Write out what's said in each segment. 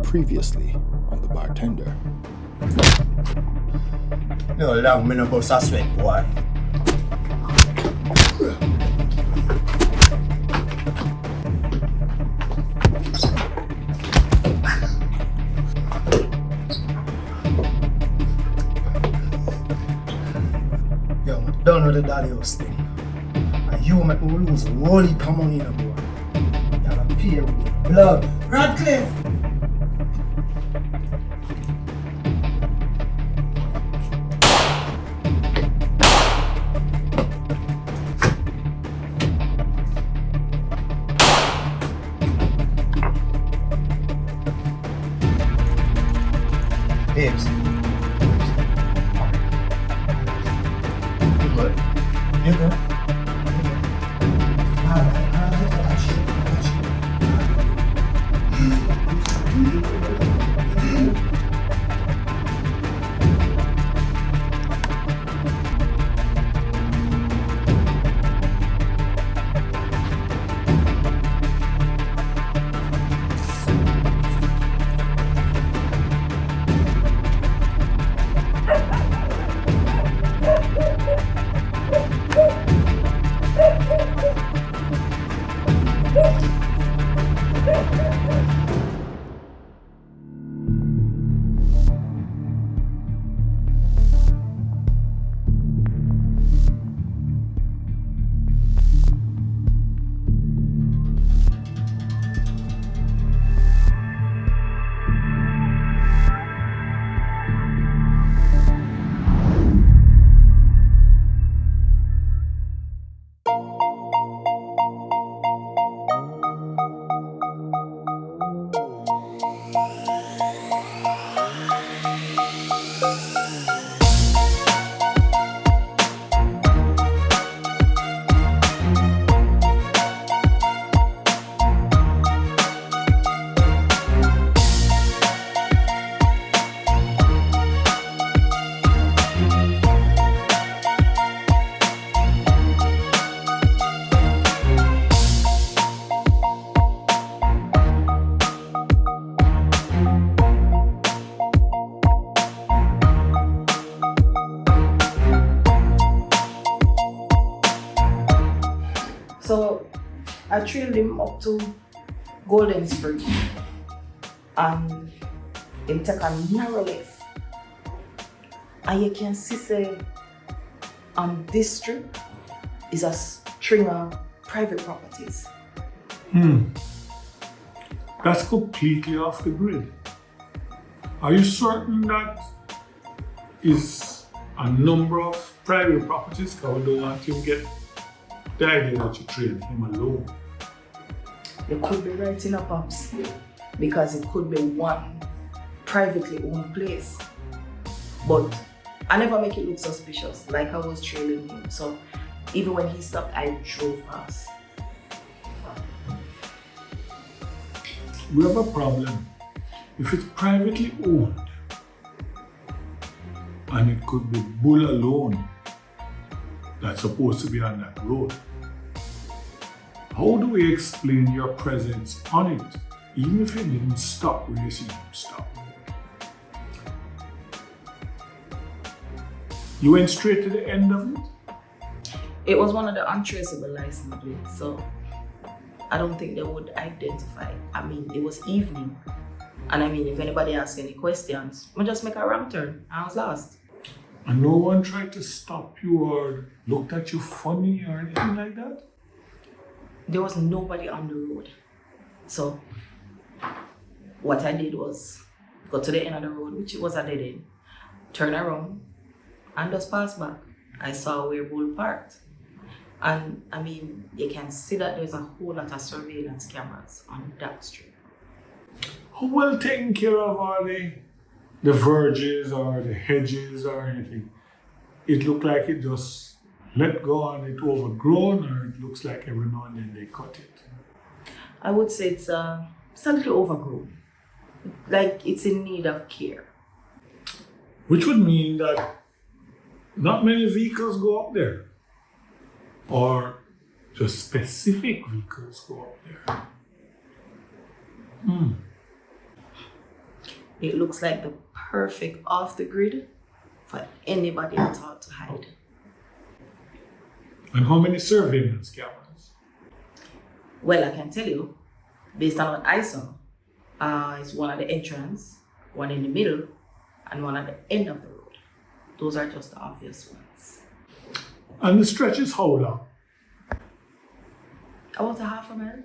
Previously on the Bartender. No long me no bust a sweat, boy. Yo, I'm done with the dolly house thing. And you make me lose a whole heap of money now, boy. You're gonna pay with your blood. Radcliffe! Babes. You good? You good? Alright, watch So I trailed him up to Golden Spring and him take a narrow left. And you can see say on this strip is a string of private properties. That's completely off the grid. Are you certain that is a number of private properties? Because we don't want him to get the idea that you train him alone. You could be right in a pops because it could be one privately owned place. But I never make it look suspicious like I was trailing him. So even when he stopped, I drove past. We have a problem. If it's privately owned and it could be bull alone that's supposed to be on that road, how do we explain your presence on it, even if you didn't stop where you see him stop? You went straight to the end of it? It was one of the untraceable license plates, so I don't think they would identify. I mean, it was evening. And I mean, if anybody asks any questions, I just make a wrong turn. I was lost. And no one tried to stop you or looked at you funny or anything like that? There was nobody on the road. So what I did was go to the end of the road, which was a dead end, turn around and just pass back. I saw where Bull parked. And I mean, you can see that there's a whole lot of surveillance cameras on that street. How well taken care of are they? The verges or the hedges or anything? It looked like it just let go and it overgrown, or it looks like every now and then they cut it? I would say it's a little overgrown. Like it's in need of care. Which would mean that not many vehicles go up there. Or just specific vehicles go up there. It looks like the perfect off the grid for anybody at all to hide. And how many surveillance cameras? Well, I can tell you, based on what I saw, it's one at the entrance, one in the middle, and one at the end of the road. Those are just the obvious ones. And the stretch is how long? About a half a mile.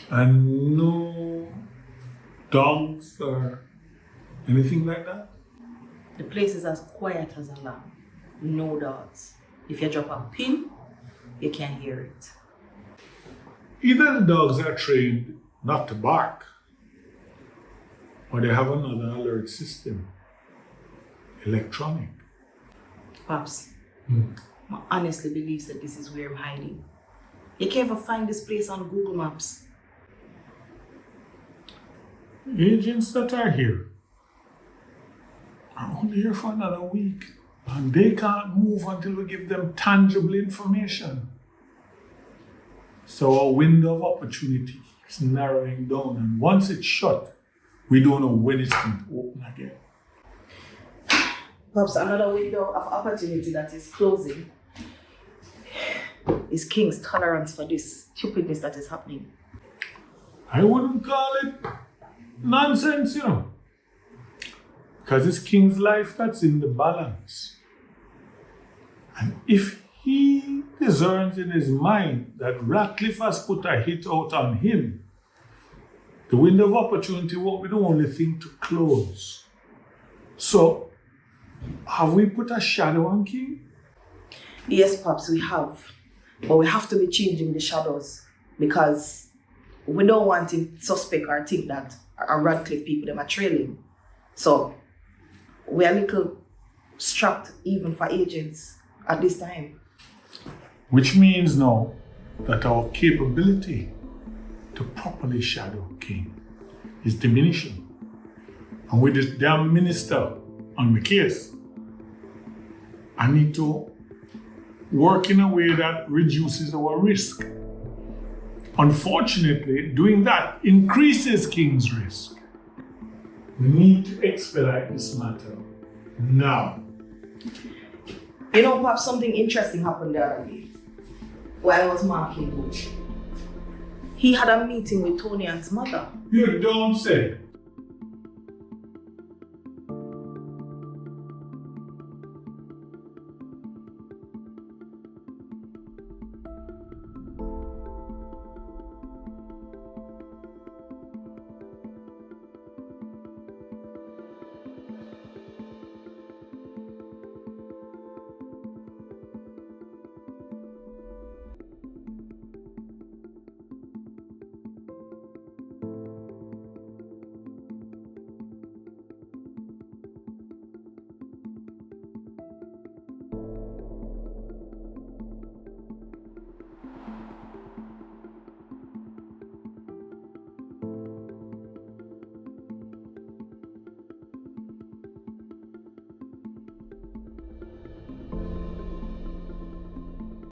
And no dogs or anything like that? The place is as quiet as a lamb. No dogs. If you drop a pin, you can't hear it. Either the dogs are trained not to bark, or they have another alert system, electronic. Pops, I honestly believe that this is where I'm hiding. You can't even find this place on Google Maps. Agents that are here are only here for another week, and they can't move until we give them tangible information. So our window of opportunity is narrowing down, and once it's shut, we don't know when it's going to open again. Pops, another window of opportunity that is closing is King's tolerance for this stupidness that is happening. I wouldn't call it nonsense, because it's King's life that's in the balance. And if he discerns in his mind that Ratcliffe has put a hit out on him, the window of opportunity won't be the only thing to close. So, have we put a shadow on King? Yes, Pops, we have. But we have to be changing the shadows because we don't want him to suspect or think that our Radcliffe people them are trailing. So we're a little strapped even for agents at this time. Which means now that our capability to properly shadow King is diminishing. And with this damn minister on my case, I need to work in a way that reduces our risk. Unfortunately, doing that increases King's risk. We need to expedite this matter now. You know, Pops, something interesting happened the other day while I was marking. He had a meeting with Tony and his mother. You don't say.